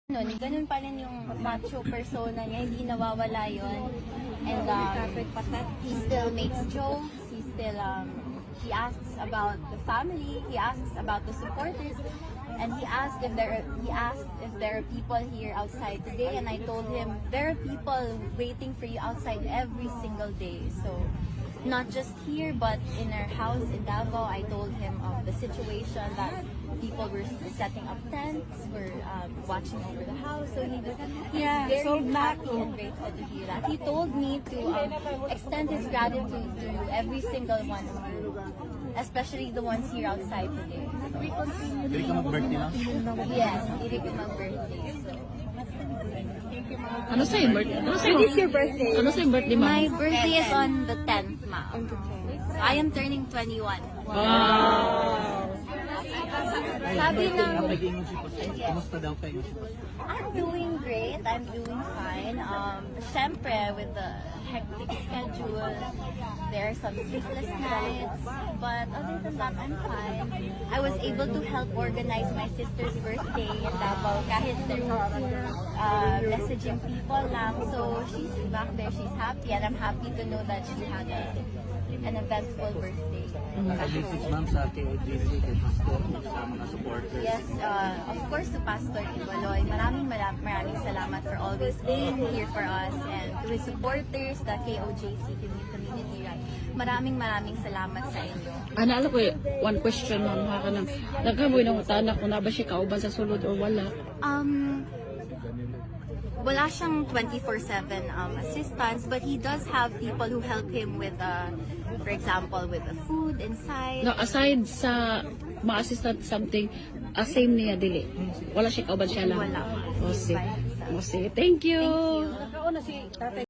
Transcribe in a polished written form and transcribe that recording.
Ganun pa rin yung macho persona niya, hindi nawawala yun. And he still makes jokes, he asks about the family, he asks about the supporters, and he asked if there are people here outside today, and I told him there are people waiting for you outside every single day. So not just here, but in our house in Davao, I told him of the situation that people were setting up tents, were watching over the house. So he's very happy and grateful to hear that. He told me to extend his gratitude to every single one of you, especially the ones here outside today. Hindi ka mag-birthday na? Yes, hindi ko mag-birthday. Ano sa yung birthday? When is your birthday? Ano sa yung birthday, ma'am? My birthday is on the 10th, ma'am. I am turning 21. Wow! Sabi ng... Kamusta daw kayo? I'm doing great. I'm doing fine. Syempre, with the hectic schedule, there are some sleepless nights. But other than that, I'm fine. I was able to help organize my sister's birthday in Davao kahit they're messaging people lang. So she's back there, she's happy, and I'm happy to know that she had an eventful birthday. Nag-message ma'am sa KOJC, kay Pastor, sa mga supporters. Yes, of course to Pastor Ibaloy. Maraming salamat for always being here for us, and to his supporters, the KOJC community. Maraming salamat sa inyo. Alam ko, one question, ma'am. Nagkamoy ng utana kung na ba siya kauban sa sulod o wala? Wala siyang 24/7 assistance, but he does have people who help him with, for example, with the food inside. No, aside sa ma-assistant something, same niya dili. Wala siya kauban siya lang. Wala. O, sige. Thank you. Thank you.